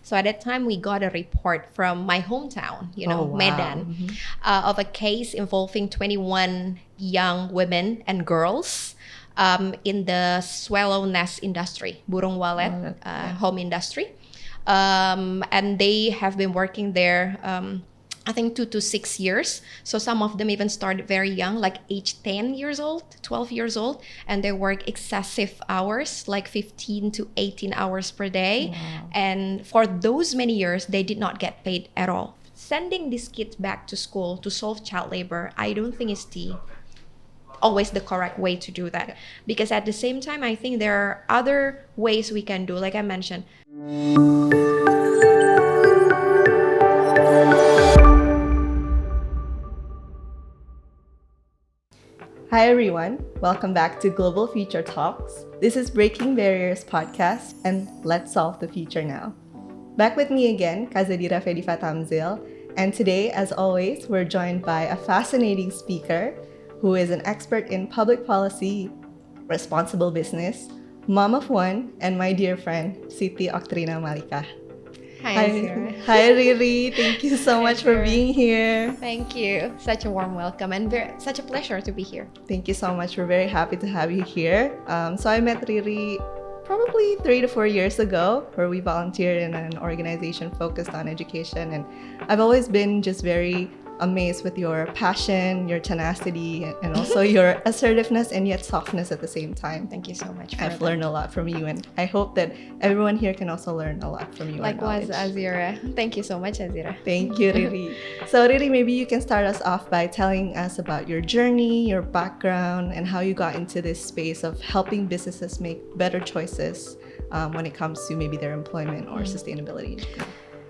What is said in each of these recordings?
So at that time, we got a report from my hometown, Oh, wow. Medan, of a case involving 21 young women and girls in the swallow nest industry, burung walet, home industry. And they have been working there, I think 2 to 6 years. So some of them even started very young, like age 10 years old, 12 years old, and they work excessive hours, like 15 to 18 hours per day. Wow. And for those many years, they did not get paid at all. Sending these kids back to school to solve child labor, I don't think is always the correct way to do that. Because at the same time, I think there are other ways we can do, like I mentioned. Hi everyone, welcome back to Global Future Talks. This is Breaking Barriers podcast and let's solve the future now. Back with me again, Cazadira F Tamzil, and today, as always, we're joined by a fascinating speaker who is an expert in public policy, responsible business, mom of one, and my dear friend, Siti Octrina Malika. Hi, Sarah. Hi, Riri. Thank you so much for being here. Thank you. Such a warm welcome and such a pleasure to be here. Thank you so much. We're very happy to have you here. So I met Riri probably 3 to 4 years ago, where we volunteered in an organization focused on education. And I've always been just very amazed with your passion, your tenacity, and also your assertiveness and yet softness at the same time. Thank you so much. I've learned a lot from you, and I hope that everyone here can also learn a lot from you. Likewise, Azira. Thank you so much, Azira. Thank you, Riri. So, Riri, maybe you can start us off by telling us about your journey, your background, and how you got into this space of helping businesses make better choices when it comes to maybe their employment or sustainability.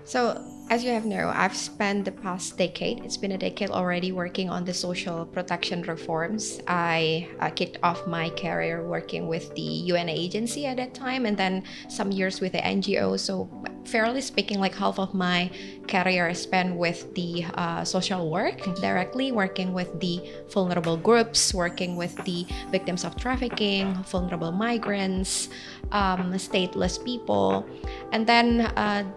So, as you have known, I've spent the past decade, it's been a decade already, working on the social protection reforms. I kicked off my career working with the UN agency at that time, and then some years with the NGO. So fairly speaking, like half of my career I spent with the social work, directly working with the vulnerable groups, working with the victims of trafficking, vulnerable migrants, stateless people. And then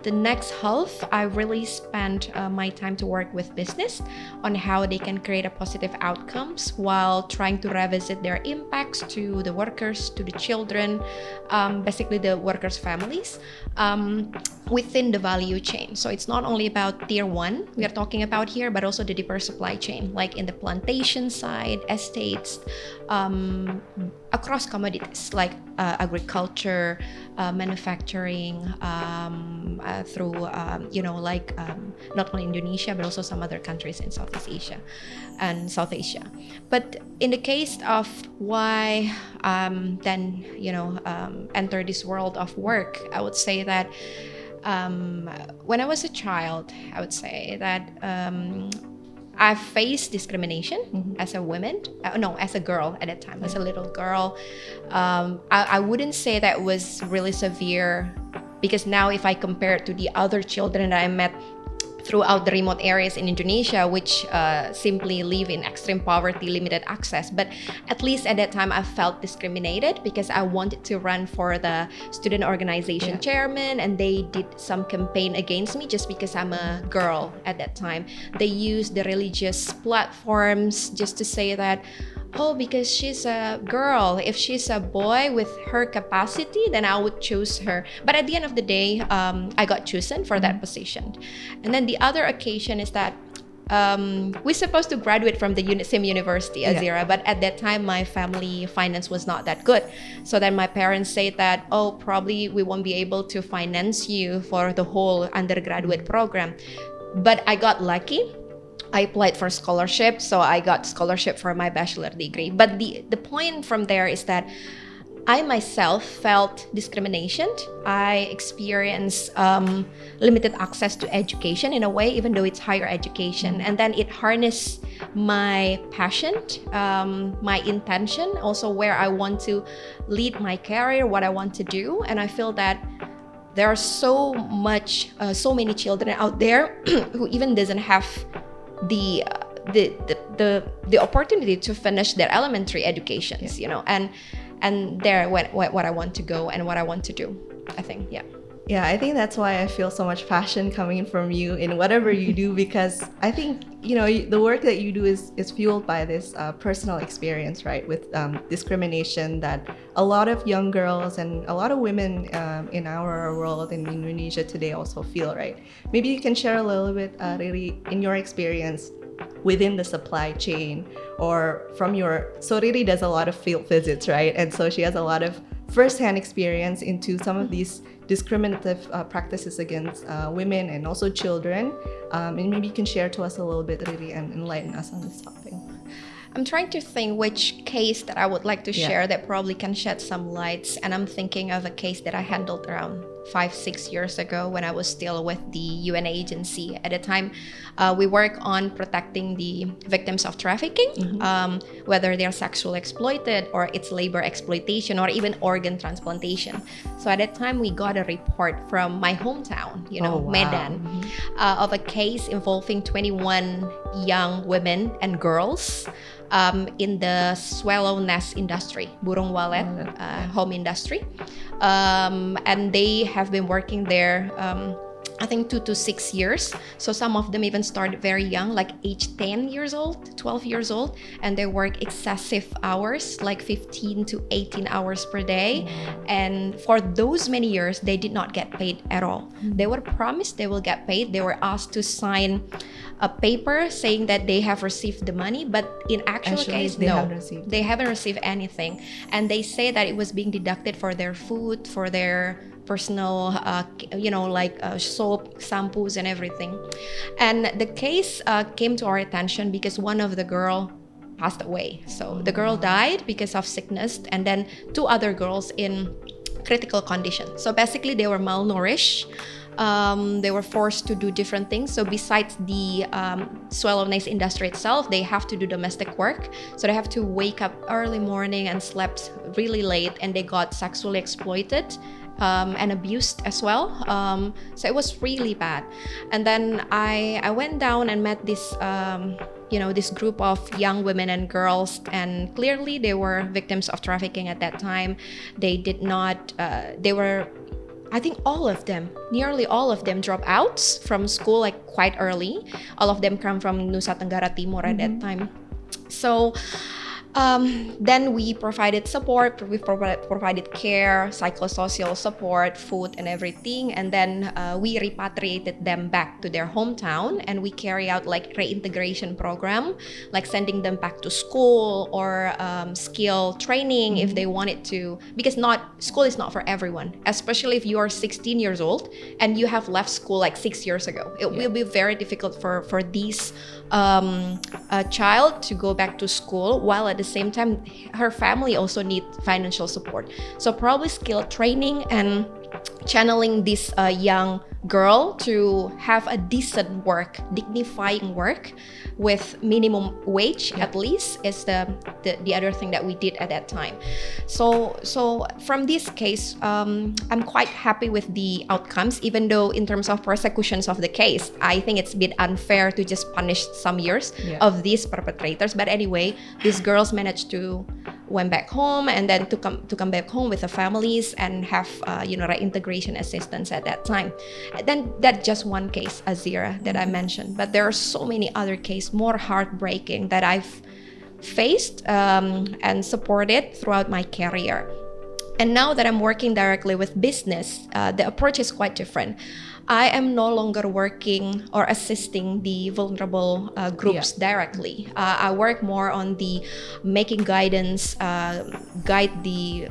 the next half, I really spent my time to work with business on how they can create a positive outcomes while trying to revisit their impacts to the workers, to the children, basically the workers' families within the value chain. So it's not only about tier 1 we are talking about here, but also the deeper supply chain, like in the plantation side, estates, across commodities like agriculture, manufacturing, through not only Indonesia but also some other countries in Southeast Asia and South Asia. But in the case of why then enter this world of work, I would say that when I was a child, I would say that I faced discrimination as a woman. As a girl at that time, as a little girl. I wouldn't say that was really severe, because now if I compare it to the other children that I met throughout the remote areas in Indonesia, which simply live in extreme poverty, limited access. But at least at that time, I felt discriminated because I wanted to run for the student organization chairman, and they did some campaign against me just because I'm a girl at that time. They used the religious platforms just to say that, oh, because she's a girl, if she's a boy with her capacity, then I would choose her. But at the end of the day, I got chosen for that position. And then the other occasion is that we're supposed to graduate from the same university, Azira, but at that time my family finance was not that good. So then my parents said that, oh, probably we won't be able to finance you for the whole undergraduate program. But I got lucky. I applied for scholarship, so I got scholarship for my bachelor degree. But the point from there is that I myself felt discrimination. I experienced limited access to education in a way, even though it's higher education. And then it harnessed my passion, my intention, also where I want to lead my career, what I want to do. And I feel that there are so many children out there who even doesn't have the opportunity to finish their elementary educations, and there what I want to go and what I want to do, I think. Yeah, I think that's why I feel so much passion coming from you in whatever you do, because I think, the work that you do is fueled by this personal experience, right? With discrimination that a lot of young girls and a lot of women in our world in Indonesia today also feel, right? Maybe you can share a little bit, Riri, in your experience within the supply chain or from so Riri does a lot of field visits, right? And so she has a lot of first-hand experience into some of these discriminative practices against women and also children. And maybe you can share to us a little bit, Riri, and enlighten us on this topic. I'm trying to think which case that I would like to share that probably can shed some lights. And I'm thinking of a case that I handled around 5-6 years ago when I was still with the UN agency. At the time, we work on protecting the victims of trafficking, whether they're sexually exploited or it's labor exploitation or even organ transplantation. So at that time, we got a report from my hometown, Medan, of a case involving 21 young women and girls in the swallow nest industry, burung walet, home industry. And they have been working there, I think 2 to 6 years. So some of them even started very young, like age 10 years old, 12 years old, and they work excessive hours, like 15 to 18 hours per day. And for those many years, they did not get paid at all. They were promised they will get paid. They were asked to sign a paper saying that they have received the money, but in actual case, they haven't received anything. And they say that it was being deducted for their food, for their personal, soap, shampoos, and everything. And the case came to our attention because one of the girl passed away. So the girl died because of sickness, and then 2 other girls in critical condition. So basically, they were malnourished. They were forced to do different things. So besides the swallow nest industry itself, they have to do domestic work. So they have to wake up early morning and slept really late, and they got sexually exploited and abused as well. So it was really bad. And then I went down and met this this group of young women and girls, and clearly they were victims of trafficking at that time. They did not, I think nearly all of them dropped out from school like quite early. All of them come from Nusa Tenggara Timur at that time. So then we provided support, we provided care, psychosocial support, food and everything. And then we repatriated them back to their hometown, and we carry out like reintegration program, like sending them back to school or skill training if they wanted to, because school is not for everyone, especially if you are 16 years old and you have left school like 6 years ago. It will be very difficult for these a child to go back to school, while at the same time her family also need financial support. So probably skill training and channeling this young girl to have a decent work, dignifying work with minimum wage at least is the other thing that we did at that time. So from this case, I'm quite happy with the outcomes, even though in terms of persecutions of the case, I think it's a bit unfair to just punish some years of these perpetrators. But anyway, these girls managed to went back home, and then to come back home with the families and have reintegration assistance at that time. Then that's just one case, Azira, that I mentioned, but there are so many other cases more heartbreaking that I've faced and supported throughout my career. And now that I'm working directly with business, the approach is quite different. I am no longer working or assisting the vulnerable groups directly. I work more on the making guidance, guide the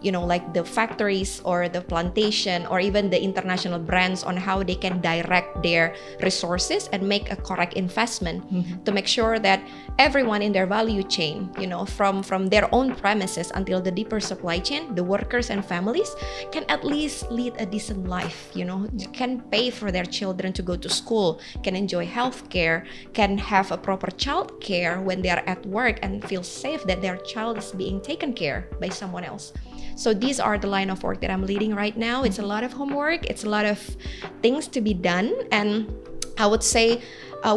like the factories or the plantation or even the international brands on how they can direct their resources and make a correct investment to make sure that everyone in their value chain, from their own premises until the deeper supply chain, the workers and families can at least lead a decent life, can pay for their children to go to school, can enjoy health care, can have a proper child care when they are at work and feel safe that their child is being taken care by someone else. So these are the line of work that I'm leading right now. It's a lot of homework. It's a lot of things to be done. And I would say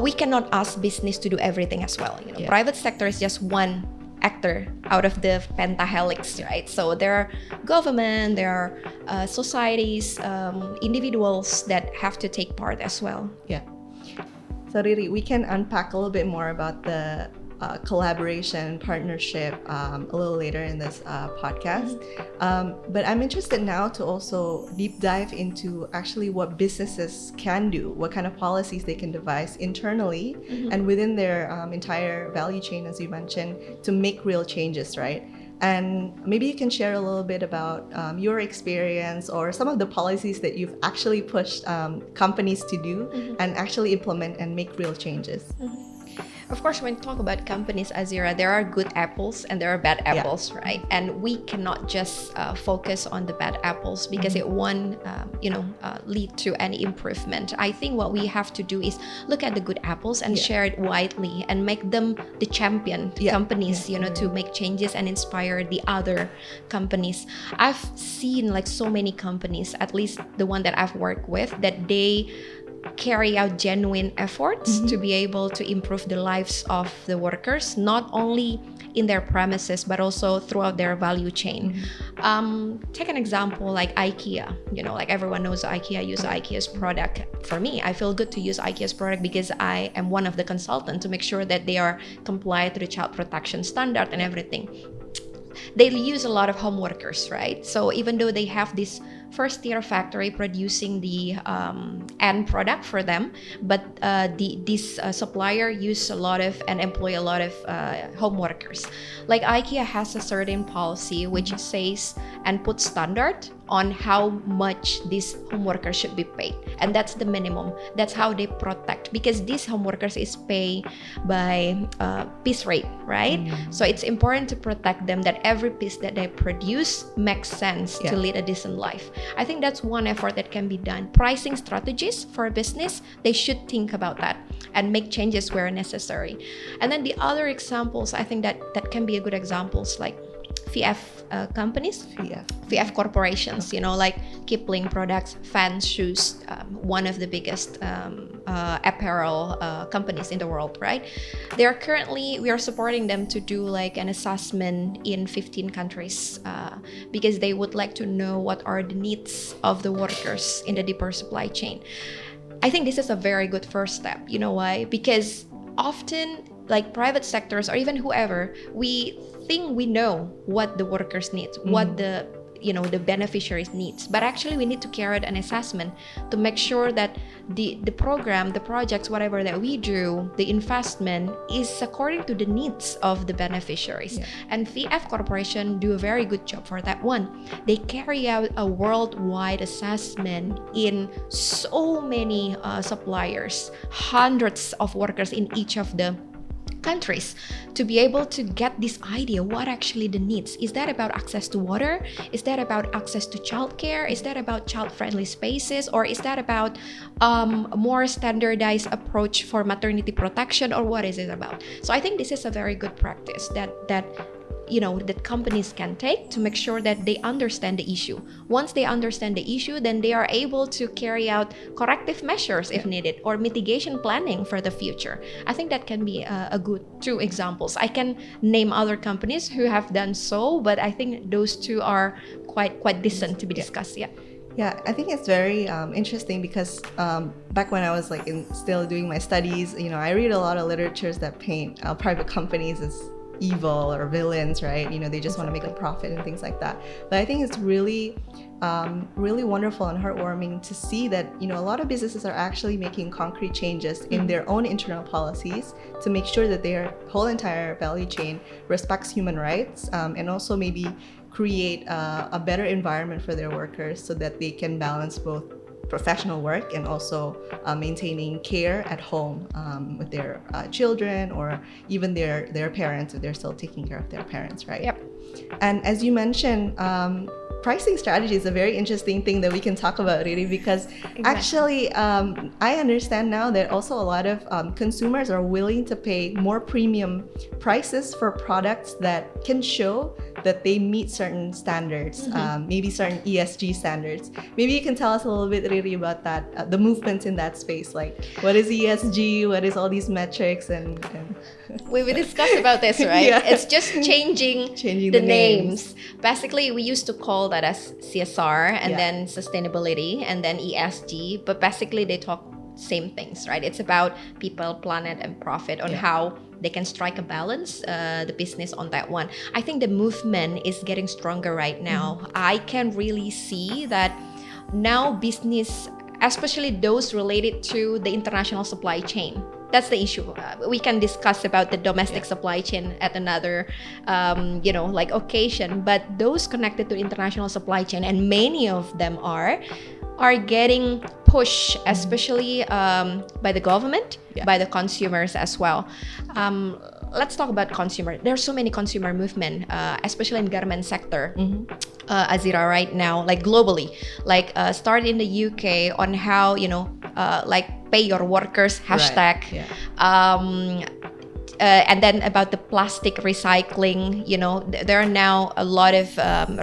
we cannot ask business to do everything as well. Private sector is just one actor out of the pentahelix, right? So there are government, there are societies, individuals that have to take part as well. Yeah. So Riri, we can unpack a little bit more about the collaboration, partnership a little later in this podcast. But I'm interested now to also deep dive into actually what businesses can do, what kind of policies they can devise internally and within their entire value chain, as you mentioned, to make real changes, right? And maybe you can share a little bit about your experience or some of the policies that you've actually pushed companies to do and actually implement and make real changes. Of course, when you talk about companies, Azira, there are good apples and there are bad apples, right? And we cannot just focus on the bad apples because it won't, lead to any improvement. I think what we have to do is look at the good apples and share it widely and make them the champion companies, to make changes and inspire the other companies. I've seen like so many companies, at least the one that I've worked with, that they carry out genuine efforts to be able to improve the lives of the workers, not only in their premises but also throughout their value chain. Take an example like IKEA. Like everyone knows IKEA, use IKEA's product. For me, I feel good to use IKEA's product because I am one of the consultants to make sure that they are compliant to the child protection standard and everything. They use a lot of home workers, right? So even though they have this first-tier factory producing the end product for them, but this supplier use a lot of and employ a lot of home workers. Like IKEA has a certain policy which says and puts standard on how much these home workers should be paid, and that's the minimum. That's how they protect, because these home workers is paid by piece rate, right? So it's important to protect them, that every piece that they produce makes sense to lead a decent life. I think that's one effort that can be done. Pricing strategies for a business, they should think about that and make changes where necessary. And then the other examples, I think that can be a good examples, like VF companies, VF corporations, like Kipling products, Vans shoes, one of the biggest apparel companies in the world, right? We are supporting them to do like an assessment in 15 countries because they would like to know what are the needs of the workers in the deeper supply chain. I think this is a very good first step. You know why? Because often, like private sectors or even whoever, we think we know what the workers need, what the beneficiaries needs, but actually we need to carry out an assessment to make sure that the program, the projects, whatever that we do, the investment is according to the needs of the beneficiaries. And VF Corporation do a very good job for that one. They carry out a worldwide assessment in so many suppliers, hundreds of workers in each of the countries, to be able to get this idea what actually the needs. Is that about access to water? Is that about access to childcare? Is that about child-friendly spaces? Or is that about a more standardized approach for maternity protection? Or what is it about? So I think this is a very good practice that companies can take to make sure that they understand the issue. Once they understand the issue, then they are able to carry out corrective measures if needed, or mitigation planning for the future. I think that can be a good two examples. I can name other companies who have done so, but I think those two are quite decent to be discussed. Yeah, I think it's very interesting because back when I was still doing my studies, I read a lot of literatures that paint private companies as evil or villains, right? They just want to make a profit and things like that. But I think it's really wonderful and heartwarming to see that a lot of businesses are actually making concrete changes in their own internal policies to make sure that their whole entire value chain respects human rights, and also maybe create a better environment for their workers so that they can balance both professional work and also maintaining care at home with their children, or even their parents if they're still taking care of their parents, right? Yep. And as you mentioned, pricing strategy is a very interesting thing that we can talk about, really, because actually, I understand now that also a lot of consumers are willing to pay more premium prices for products that can show that they meet certain standards, maybe certain ESG standards. Maybe you can tell us a little bit, really, about that, the movements in that space. Like, what is ESG? What is all these metrics? And we discussed about this, right? Yeah. It's just changing the names. Basically, we used to call that as CSR and then sustainability and then ESG, but basically they talk same things, right? It's about people, planet, and profit on how they can strike a balance, the business on that one. I think the movement is getting stronger right now. I can really see that now business, especially those related to the international supply chain, that's the issue. We can discuss about the domestic supply chain at another, occasion. But those connected to international supply chain, and many of them are getting pushed, especially by the government, by the consumers as well. Let's talk about consumer. There's so many consumer movement, especially in garment sector. Azira, right now, like globally, like start in the UK on how pay your workers hashtag. And then about the plastic recycling, there are now a lot of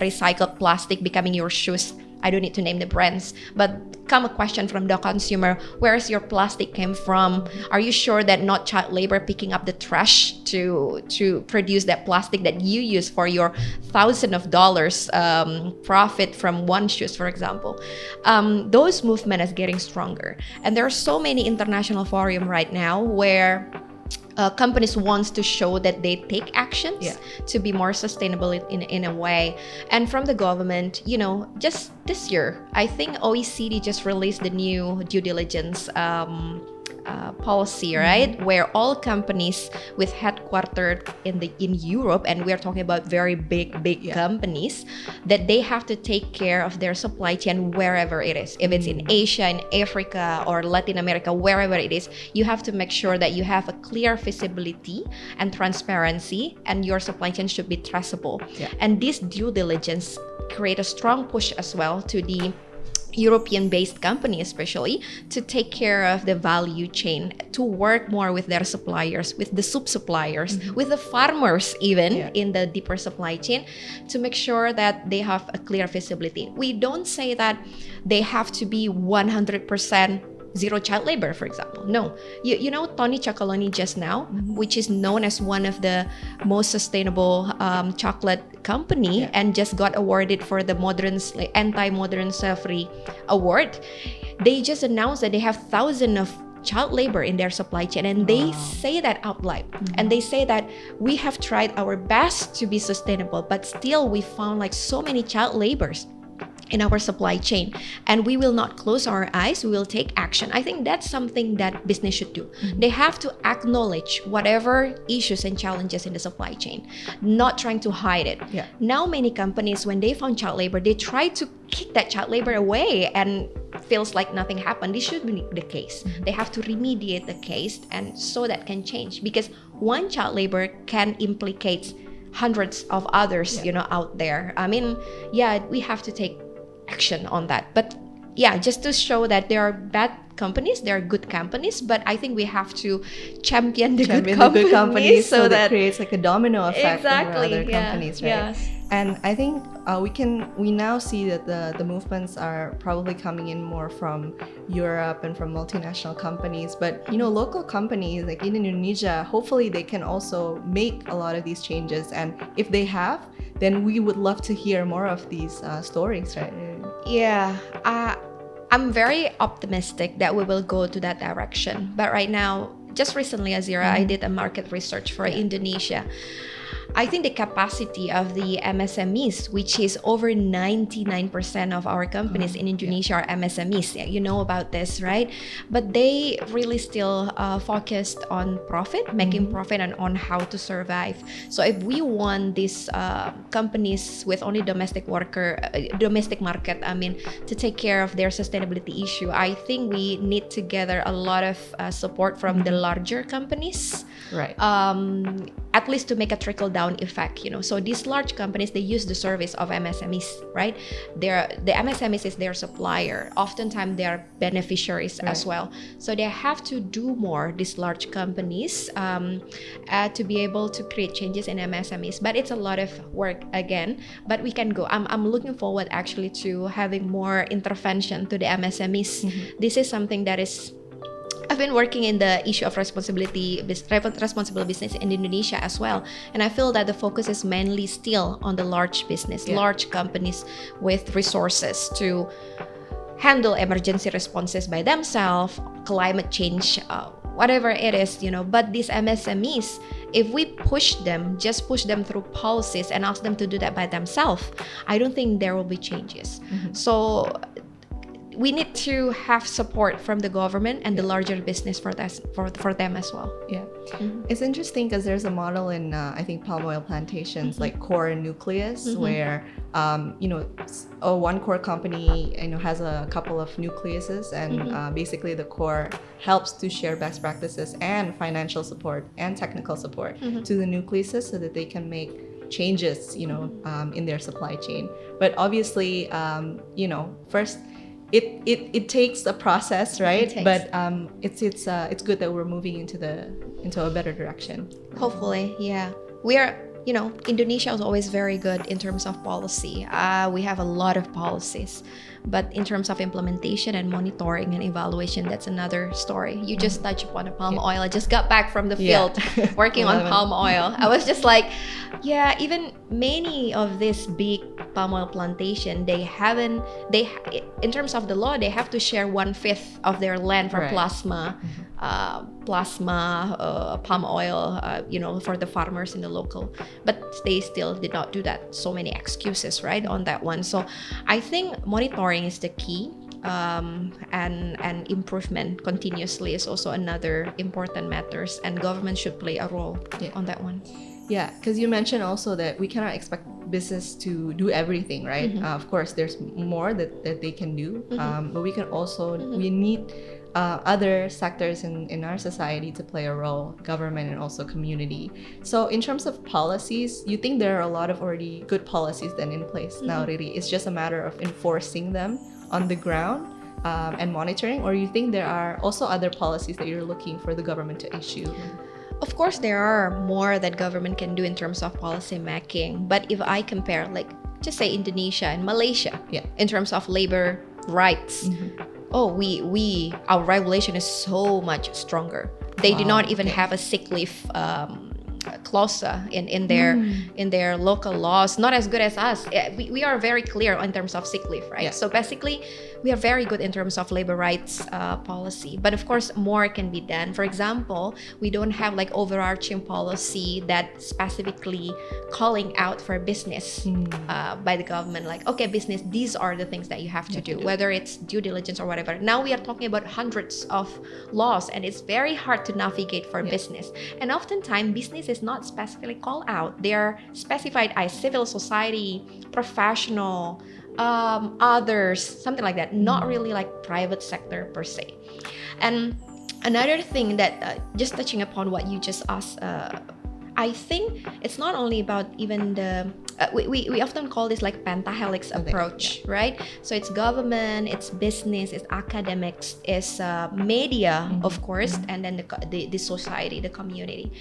recycled plastic becoming your shoes. I don't need to name the brands, but come a question from the consumer: where is your plastic came from? Are you sure that not child labor picking up the trash to produce that plastic that you use for your thousands of dollars profit from one shoes, for example? Those movement is getting stronger, and there are so many international forum right now where companies wants to show that they take actions to be more sustainable in a way. And from the government, just this year, I think OECD just released the new due diligence policy, right? Where all companies with headquartered in Europe, and we're talking about very big companies, that they have to take care of their supply chain wherever it is. If it's in Asia, in Africa, or Latin America, wherever it is, you have to make sure that you have a clear visibility and transparency, and your supply chain should be traceable. And this due diligence create a strong push as well to the European-based company, especially, to take care of the value chain, to work more with their suppliers, with the sub-suppliers, with the farmers even in the deeper supply chain, to make sure that they have a clear visibility. We don't say that they have to be 100% zero child labor, for example. No. You know Tony Chocolonely just now, which is known as one of the most sustainable chocolate company, and just got awarded for the anti-modern slavery award. They just announced that they have thousands of child labor in their supply chain, and they say that out loud. And they say that we have tried our best to be sustainable, but still we found like so many child labors in our supply chain, and we will not close our eyes. We will take action. I think that's something that business should do. They have to acknowledge whatever issues and challenges in the supply chain, not trying to hide it. Now many companies, when they found child labor, they try to kick that child labor away and feels like nothing happened. This should be the case. They have to remediate the case, and so that can change, because one child labor can implicate hundreds of others out there. I mean, we have to take action on that. But just to show that there are bad companies, there are good companies, but I think we have to champion the good companies so that creates like a domino effect for other companies, right? Yes. And I think we now see that the movements are probably coming in more from Europe and from multinational companies, but local companies like in Indonesia, hopefully they can also make a lot of these changes, and if they have, then we would love to hear more of these stories, right? I'm very optimistic that we will go to that direction. But right now, just recently, Azira, I did a market research for Indonesia. I think the capacity of the MSMEs, which is over 99% of our companies in Indonesia are MSMEs. You know about this, right? But they really still focused on profit, making profit, and on how to survive. So if we want these companies with only domestic market, to take care of their sustainability issue, I think we need to gather a lot of support from the larger companies. Right. at least to make a trickle down effect, so these large companies, they use the service of MSMEs, right? The MSMEs is their supplier, oftentimes they are beneficiaries as well, so they have to do more, these large companies, to be able to create changes in MSMEs. But it's a lot of work again, but we can go. I'm looking forward actually to having more intervention to the MSMEs. This is something that is, I've been working in the issue of responsible business in Indonesia as well, and I feel that the focus is mainly still on the large business, large companies with resources to handle emergency responses by themselves, climate change, whatever it is, But these MSMEs, if we just push them through policies and ask them to do that by themselves, I don't think there will be changes. So we need to have support from the government and the larger business for them as well. Yeah, it's interesting because there's a model in I think palm oil plantations, like core nucleus, where one core company has a couple of nucleuses, and basically the core helps to share best practices and financial support and technical support to the nucleuses so that they can make changes in their supply chain. But obviously first it takes a process, right? But it's good that we're moving into a better direction. Hopefully, yeah. We are, Indonesia is always very good in terms of policy. We have a lot of policies, but in terms of implementation and monitoring and evaluation, that's another story. You just touched upon the palm oil. I just got back from the field working on palm oil. I was just like, even many of this big palm oil plantation, in terms of the law, they have to share 1/5 of their land for plasma palm oil, for the farmers in the local, but they still did not do that. So many excuses, right, on that one. So I think monitoring is the key, and improvement continuously is also another important matters, and government should play a role on that one. Yeah, because you mentioned also that we cannot expect business to do everything, right? Of course, there's more that they can do, but we can also, we need other sectors in our society to play a role, government and also community. So in terms of policies, you think there are a lot of already good policies then in place now, really? It's just a matter of enforcing them on the ground and monitoring, or you think there are also other policies that you're looking for the government to issue? Of course, there are more that government can do in terms of policy making. But if I compare, like, just say Indonesia and Malaysia, in terms of labor rights, our regulation is so much stronger. They do not even have a sick leave clause in their local laws. Not as good as us. We are very clear in terms of sick leave, right? So basically, we are very good in terms of labor rights policy. But of course, more can be done. For example, we don't have like overarching policy that specifically calling out for business by the government. Like, okay, business, these are the things that you have to do, whether it's due diligence or whatever. Now we are talking about hundreds of laws, and it's very hard to navigate for business. And oftentimes, business is not specifically called out. They are specified as civil society, professional, others, something like that, not really like private sector per se. And another thing that, just touching upon what you just asked, I think it's not only about even the, we often call this like pentahelix approach, right? So it's government, it's business, it's academics, it's media, of course, and then the society, the community.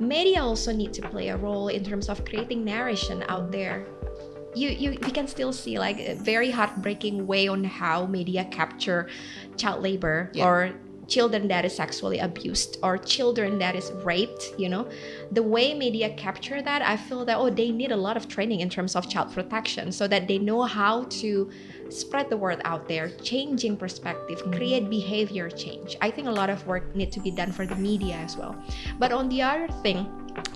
Media also need to play a role in terms of creating narration out there. We can still see like a very heartbreaking way on how media capture child labor or children that is sexually abused or children that is raped. The way media capture that, I feel that they need a lot of training in terms of child protection so that they know how to spread the word out there, changing perspective, create behavior change. I think a lot of work need to be done for the media as well. But on the other thing,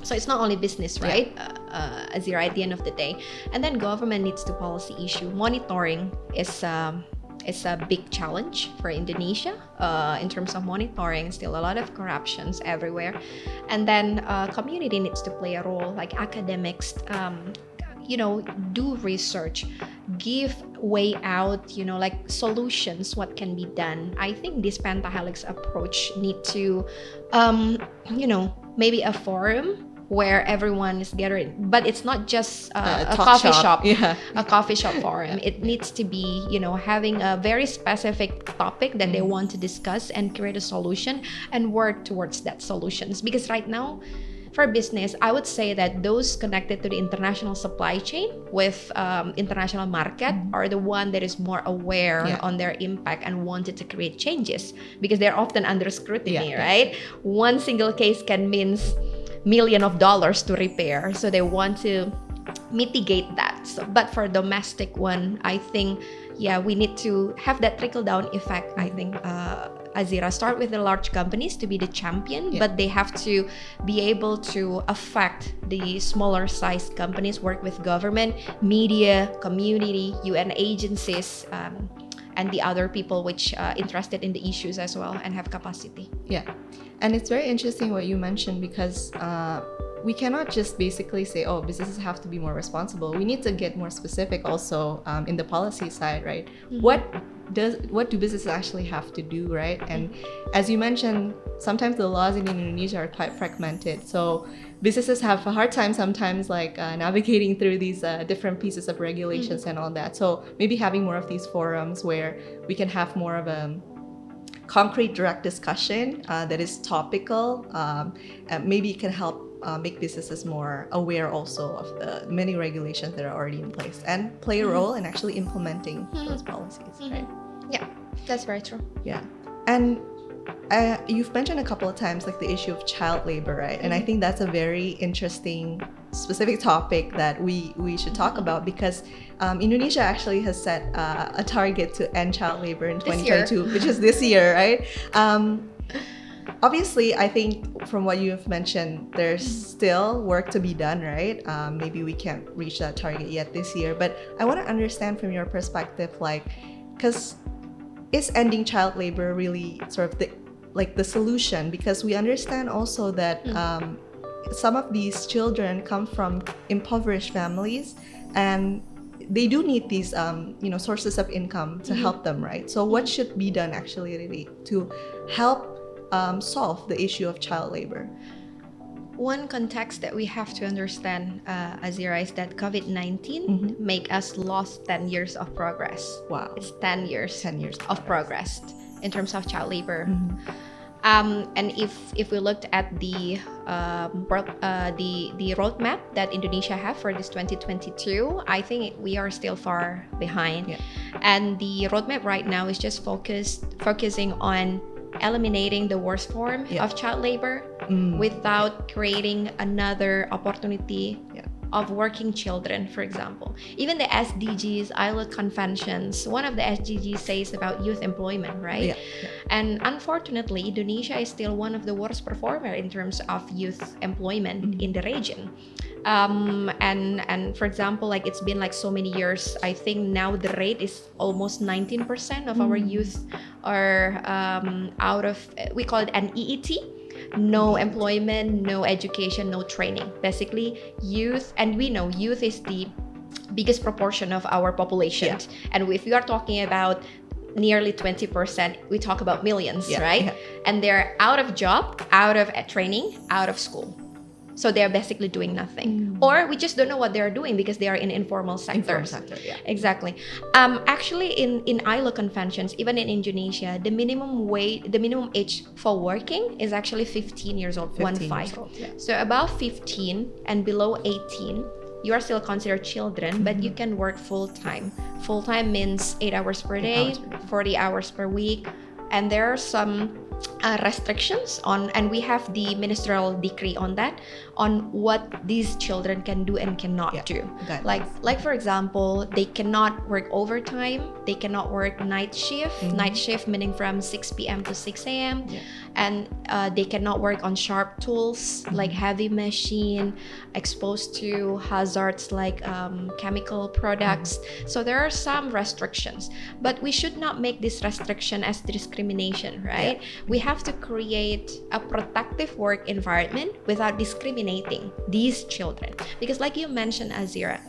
so it's not only business, right? Azira, at the end of the day. And then government needs to policy issue. Monitoring is a big challenge for Indonesia in terms of monitoring. Still a lot of corruptions everywhere. And then community needs to play a role, like academics, do research, give way out, like solutions, what can be done. I think this pentahelix approach need to, maybe a forum where everyone is gathering, but it's not just a talk coffee shop. shop, Yeah. a coffee shop forum. It needs to be, having a very specific topic that they want to discuss and create a solution and work towards that solutions. Because right now, for business, I would say that those connected to the international supply chain with international market are the one that is more aware on their impact and wanted to create changes, because they're often under scrutiny, right? One single case can mean millions of dollars to repair, so they want to mitigate that. So, but for domestic one, I think we need to have that trickle down effect. I think Azira, start with the large companies to be the champion, but they have to be able to affect the smaller sized companies, work with government, media, community, UN agencies, and the other people which interested in the issues as well and have capacity. Yeah, and it's very interesting what you mentioned, because we cannot just basically say, oh, businesses have to be more responsible. We need to get more specific also in the policy side, right? What do businesses actually have to do, right? And as you mentioned, sometimes the laws in Indonesia are quite fragmented, so businesses have a hard time sometimes navigating through these different pieces of regulations and all that. So maybe having more of these forums where we can have more of a concrete, direct discussion that is topical, maybe it can help make businesses more aware also of the many regulations that are already in place and play a role in actually implementing those policies, right? Yeah, that's very true. Yeah. And you've mentioned a couple of times the issue of child labor, right? And I think that's a very interesting specific topic that we should talk about, because Indonesia actually has set a target to end child labor in 2022, which is this year, right? Obviously, I think from what you have mentioned, there's still work to be done, right? Maybe we can't reach that target yet this year, but I want to understand from your perspective, because is ending child labor really sort of the solution? Because we understand also that some of these children come from impoverished families, and they do need these sources of income to help them, right? So what should be done actually really to help solve the issue of child labor? One context that we have to understand, Azira, is that COVID-19 make us lost 10 years of progress. Wow. It's 10 years. 10 years of progress in terms of child labor. And if we looked at the roadmap that Indonesia have for this 2022, I think we are still far behind. Yeah. And the roadmap right now is just focusing on eliminating the worst form of child labor without creating another opportunity of working children, for example. Even the SDGs, ILO conventions, one of the SDGs says about youth employment, right? Yeah. And unfortunately, Indonesia is still one of the worst performer in terms of youth employment in the region. And for example, it's been so many years, I think now the rate is almost 19% of our youth are out of, we call it an EET, no employment, no education, no training. Basically, youth, and we know youth is the biggest proportion of our population. Yeah. And if we are talking about nearly 20%, we talk about millions, right? Yeah. And they're out of job, out of training, out of school. So they're basically doing nothing. Or we just don't know what they're doing because they are in informal sectors. Exactly. Actually, in ILO conventions, even in Indonesia, the minimum age for working is actually 15 years old, 15 years old, yeah. So above 15 and below 18, you are still considered children, but you can work full-time. Full-time means 8 hours per day, 40 hours per week. And there are some restrictions on, and we have the ministerial decree on that, on what these children can do and cannot do. Like for example, they cannot work overtime, they cannot work night shift, night shift meaning from 6 p.m. to 6 a.m. And they cannot work on sharp tools like heavy machine, exposed to hazards like chemical products. So there are some restrictions, but we should not make this restriction as discrimination, right? We have to create a protective work environment without discriminating these children. Because like you mentioned, Azira,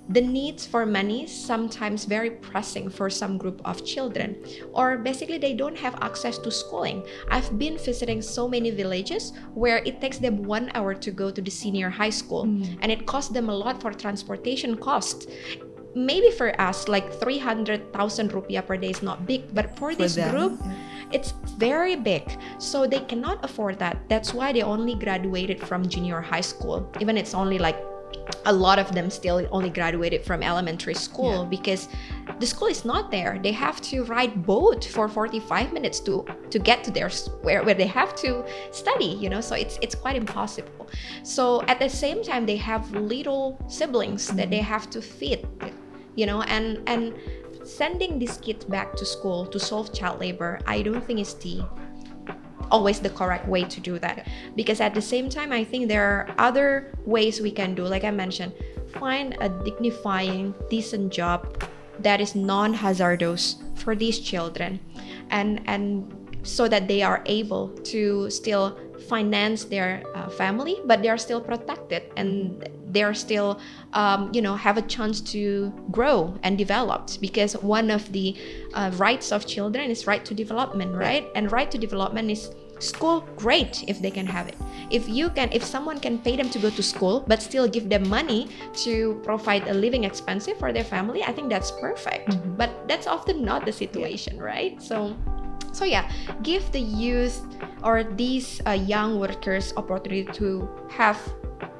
the needs for money sometimes very pressing for some group of children, or basically they don't have access to schooling. I've been visiting so many villages where it takes them 1 hour to go to the senior high school, and it costs them a lot for transportation costs. Maybe for us, like 300,000 rupiah per day is not big, but for this them, group, it's very big. So they cannot afford that. That's why they only graduated from junior high school. Even it's only like a lot of them still only graduated from elementary school because the school is not there. They have to ride boat for 45 minutes to get to their where they have to study, so it's quite impossible. So at the same time, they have little siblings that they have to feed, and sending these kids back to school to solve child labor, I don't think is always the correct way to do that. Because at the same time, I think there are other ways we can do, like I mentioned, find a dignifying, decent job that is non-hazardous for these children, and so that they are able to still finance their family, but they are still protected and they are still have a chance to grow and develop, because one of the rights of children is right to development, right? And right to development is school. Great if they can have it. If someone can pay them to go to school but still give them money to provide a living expense for their family, I think that's perfect. But that's often not the situation, right? So yeah, give the youth or these young workers opportunity to have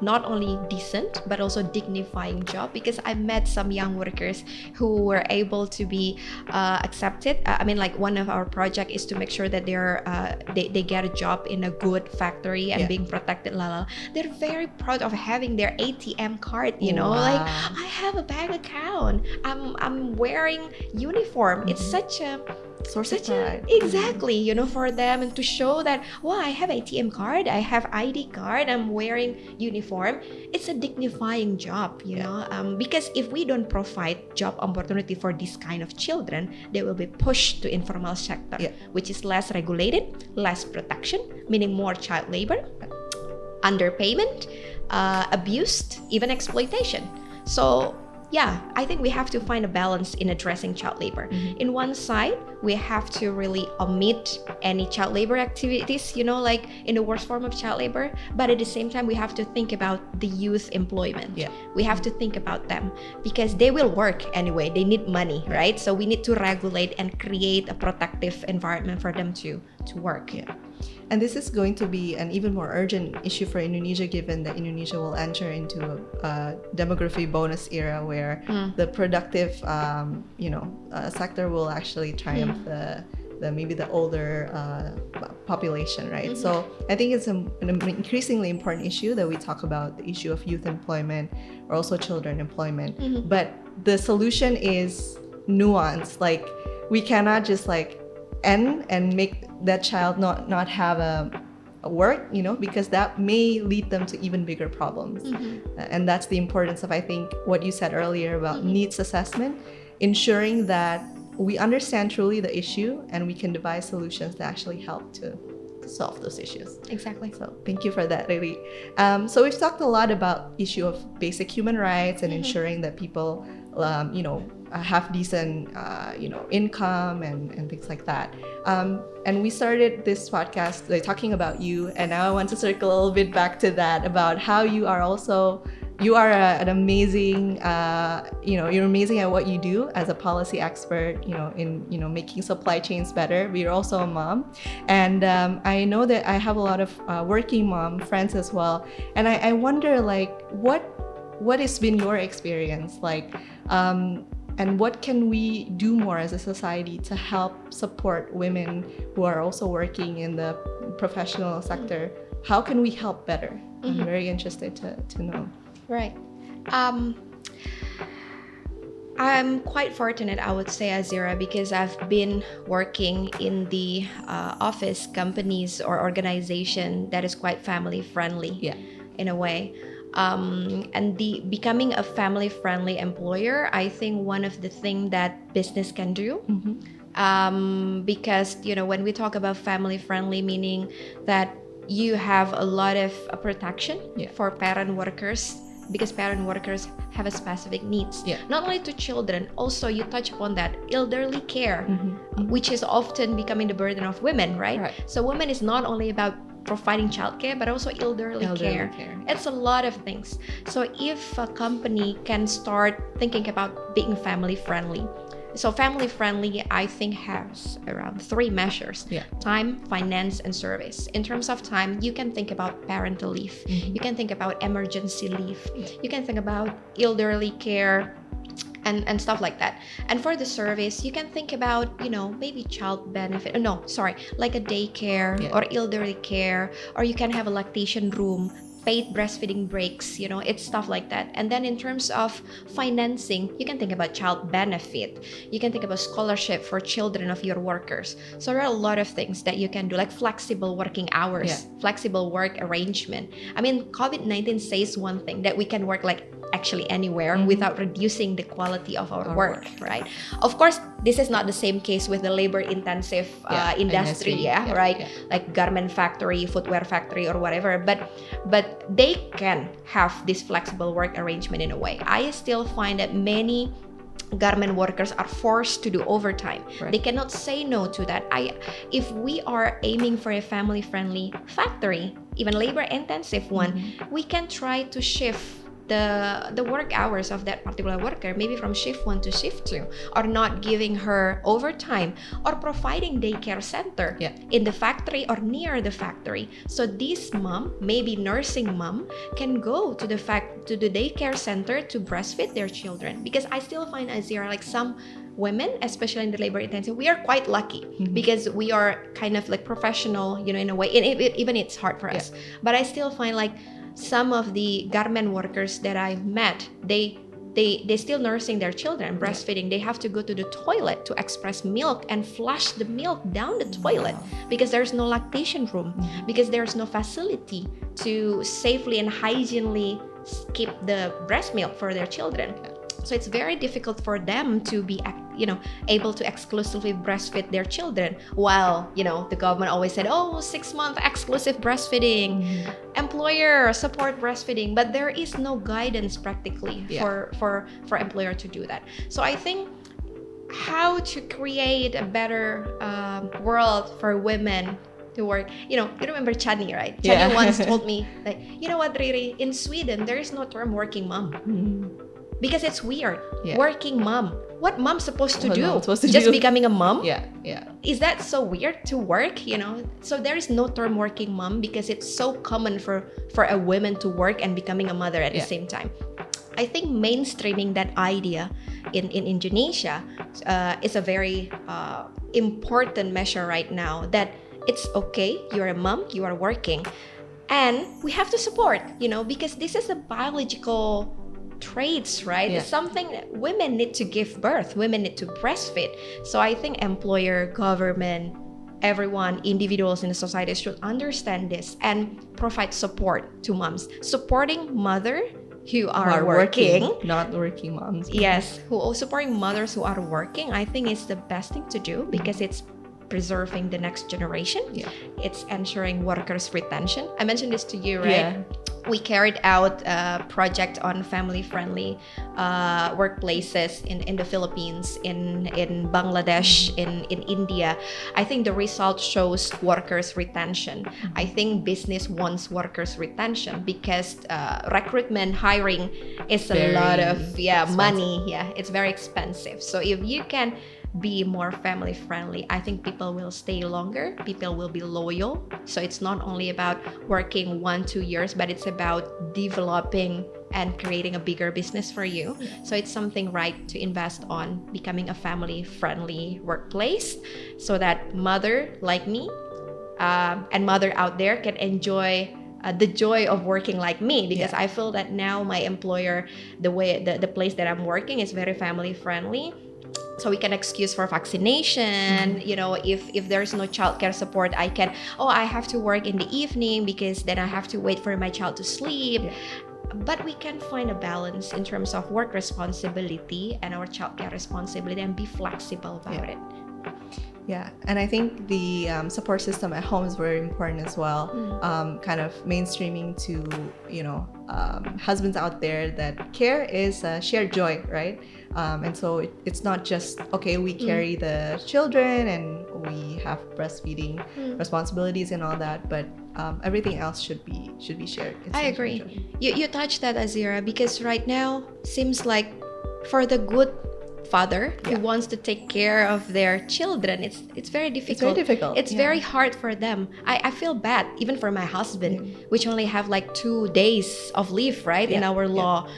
not only decent but also dignifying job, because I met some young workers who were able to be accepted. Like one of our project is to make sure that they get a job in a good factory and being protected. They're very proud of having their ATM card, like I have a bank account, I'm wearing uniform. It's such a source of pride. Exactly, for them, and to show that, wow, I have ATM card, I have ID card, I'm wearing uniform. It's a dignifying job, because if we don't provide job opportunity for this kind of children, they will be pushed to informal sector, which is less regulated, less protection, meaning more child labor, underpayment, abuse, even exploitation. So yeah, I think we have to find a balance in addressing child labor. In one side, we have to really omit any child labor activities, like in the worst form of child labor. But at the same time, we have to think about the youth employment. We have to think about them because they will work anyway. They need money, right? So we need to regulate and create a protective environment for them to work. And this is going to be an even more urgent issue for Indonesia, given that Indonesia will enter into a demography bonus era where the productive, sector will actually triumph maybe the older population, right? So I think it's an increasingly important issue that we talk about, the issue of youth employment or also children employment. But the solution is nuanced. Like, we cannot just end and make that child not have a work, because that may lead them to even bigger problems. And that's the importance of, I think, what you said earlier about needs assessment, ensuring that we understand truly the issue and we can devise solutions that actually help to solve those issues. Exactly. So thank you for that, Riri. So we've talked a lot about issue of basic human rights and ensuring that people have decent income and things like that. And we started this podcast talking about you, and now I want to circle a little bit back to that, about how you are an amazing, you're amazing at what you do as a policy expert, in making supply chains better. But you're also a mom, and I know that I have a lot of working mom friends as well, and I wonder what has been your experience and what can we do more as a society to help support women who are also working in the professional sector? How can we help better? I'm very interested to know. Right. I'm quite fortunate, I would say, Azira, because I've been working in the office, companies, or organization that is quite family friendly in a way. And becoming a family-friendly employer, I think one of the things that business can do, because when we talk about family-friendly, meaning that you have a lot of protection for parent workers because parent workers have a specific needs. Yeah. Not only to children, also you touch upon that elderly care, which is often becoming the burden of women, right? So women is not only about providing childcare, but also elderly care. It's a lot of things. So if a company can start thinking about being family friendly, so family friendly, I think, has around 3 measures: time, finance, and service. In terms of time, you can think about parental leave, you can think about emergency leave, you can think about elderly care, and stuff like that. And for the service, you can think about, maybe child benefit. No, sorry, like a daycare or elderly care, or you can have a lactation room, paid breastfeeding breaks, it's stuff like that. And then in terms of financing, you can think about child benefit. You can think about scholarship for children of your workers. So there are a lot of things that you can do, like flexible working hours, flexible work arrangement. I mean, COVID-19 says one thing, that we can work like actually anywhere without reducing the quality of our work, right? Of course, this is not the same case with the labor-intensive industry, right? Like garment factory, footwear factory, or whatever. But they can have this flexible work arrangement in a way. I still find that many garment workers are forced to do overtime. They cannot say no to that. If we are aiming for a family-friendly factory, even labor-intensive one, we can try to shift the work hours of that particular worker, maybe from shift 1 to shift 2, or not giving her overtime, or providing daycare center in the factory or near the factory. So this mom, maybe nursing mom, can go to the daycare center to breastfeed their children. Because I still find, Azira, like some women, especially in the labor intensive, we are quite lucky because we are kind of like professional, in a way. Even it's hard for us. But I still find like some of the garment workers that I've met, they still nursing their children, breastfeeding. They have to go to the toilet to express milk and flush the milk down the toilet because there's no lactation room, because there's no facility to safely and hygienely keep the breast milk for their children. So it's very difficult for them to be, able to exclusively breastfeed their children, while, the government always said, 6-month exclusive breastfeeding, employer support breastfeeding, but there is no guidance practically for employer to do that. So I think how to create a better world for women to work. You remember Chani, right? Chani once told me, like, you know what, Riri, in Sweden, there is no term working mom. Because it's weird. Working mom. What mom's supposed to do? Just becoming a mom? Is that so weird to work? So there is no term working mom because it's so common for a woman to work and becoming a mother at the same time. I think mainstreaming that idea in Indonesia is a very important measure right now, that it's okay, you're a mom, you are working, and we have to support, because this is a biological traits, right? It's something that women need to give birth, women need to breastfeed. So I think employer, government, everyone, individuals in the society should understand this and provide support to moms, supporting mother who are working, not working moms. Yes, supporting mothers who are working. I think it's the best thing to do because it's preserving the next generation. It's ensuring workers' retention. I mentioned this to you, right? We carried out a project on family-friendly workplaces in the Philippines, in Bangladesh, in India. I think the result shows workers' retention. I think business wants workers' retention because recruitment, hiring is a lot of money. It's very expensive. So if you can be more family friendly, I think people will stay longer, people will be loyal. So it's not only about working 1-2 years, but it's about developing and creating a bigger business for you. So it's something right to invest on becoming a family friendly workplace, so that mother like me and mother out there can enjoy the joy of working like me, because I feel that now my employer, the place that I'm working is very family friendly. So we can excuse for vaccination, if there's no childcare support, I have to work in the evening because then I have to wait for my child to sleep. But we can find a balance in terms of work responsibility and our childcare responsibility and be flexible about it. Yeah, and I think the support system at home is very important as well. Kind of mainstreaming to husbands out there that care is shared joy, right? And so it's not just okay, we carry the children and we have breastfeeding responsibilities and all that, but everything else should be shared. It's I agree. You touched that, Azira, because right now seems like for the good father who wants to take care of their children, it's very difficult. It's very hard for them. I feel bad even for my husband, which only have like 2 days of leave, right? In our law.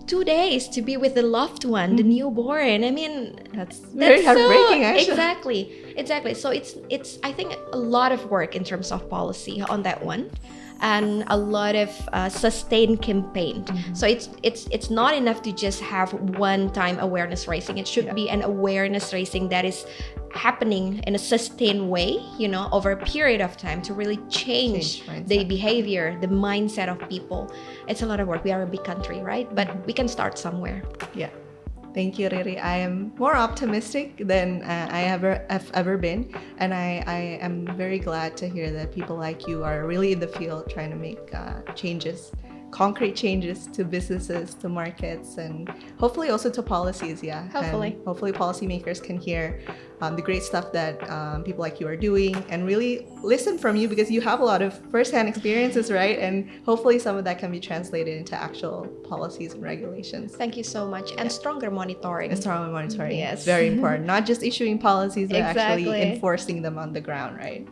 2 days to be with the loved one, the newborn. I mean, that's very heartbreaking, actually. Exactly. So it's I think a lot of work in terms of policy on that one, and a lot of sustained campaign. So it's not enough to just have one-time awareness raising. It should be an awareness raising that is happening in a sustained way, over a period of time to really change the behavior, the mindset of people. It's a lot of work. We are a big country, right? But we can start somewhere. Yeah. Thank you, Riri. I am more optimistic than I have ever been. And I am very glad to hear that people like you are really in the field trying to make changes, concrete changes to businesses, to markets, and hopefully also to policies. Hopefully policymakers can hear the great stuff that people like you are doing and really listen from you, because you have a lot of firsthand experiences, right? And hopefully some of that can be translated into actual policies and regulations. Thank you so much. And stronger monitoring. Yes. Very important. Not just issuing policies, but actually enforcing them on the ground, right?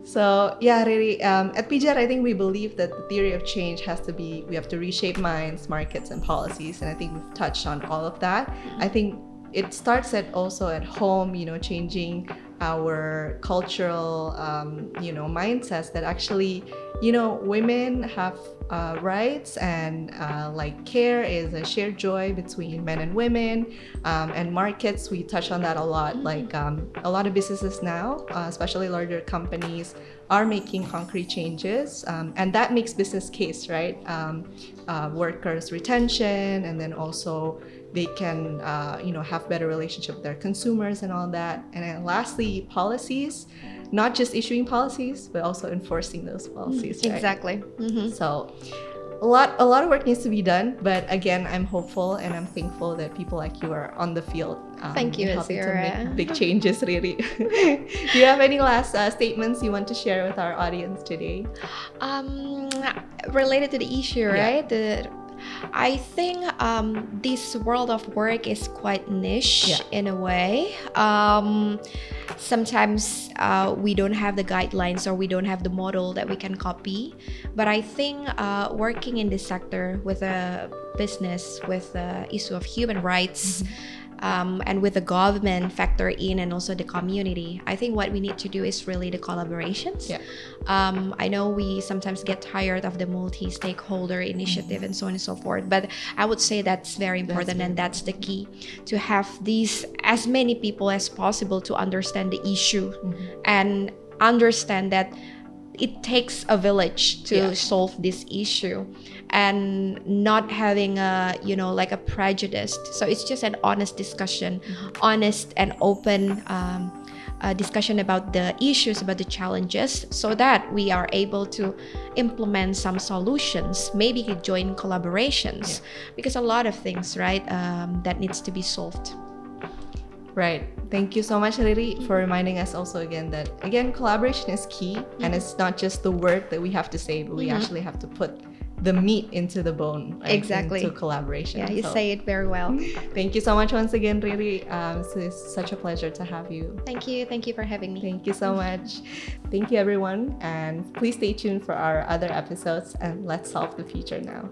So Riri, at Pijar, I think we believe that the theory of change has to be, we have to reshape minds, markets, and policies. And I think we've touched on all of that. I think it starts also at home, changing our cultural, mindsets that actually, women have rights, and like care is a shared joy between men and women, and markets, we touch on that a lot. Like a lot of businesses now, especially larger companies, are making concrete changes, and that makes business case, right? Workers retention, and then also they can have better relationship with their consumers and all that. And then lastly, policies, not just issuing policies, but also enforcing those policies, right? Exactly. So a lot of work needs to be done, but again, I'm hopeful and I'm thankful that people like you are on the field. Thank you, helping Azira. to make big changes, really. Do you have any last statements you want to share with our audience today? Related to the issue, right? I think this world of work is quite niche in a way. Sometimes we don't have the guidelines or we don't have the model that we can copy. But I think working in this sector with a business, with the issue of human rights, and with the government factor in, and also the community, I think what we need to do is really the collaborations. I know we sometimes get tired of the multi-stakeholder initiative and so on and so forth, but I would say that's very important, and that's the key, to have these as many people as possible to understand the issue and understand that it takes a village to solve this issue, and not having a like a prejudice. So it's just an honest discussion, honest and open discussion about the issues, about the challenges, so that we are able to implement some solutions, maybe join collaborations, because a lot of things, right, that needs to be solved. Right. Thank you so much, Riri, for reminding us also again that, collaboration is key, and it's not just the word that we have to say, but we actually have to put the meat into the bone, right? Exactly. Into collaboration. Yeah, you say it very well. Thank you so much once again, Riri. It's such a pleasure to have you. Thank you for having me. Thank you so much. Thank you, everyone, and please stay tuned for our other episodes, and let's solve the future now.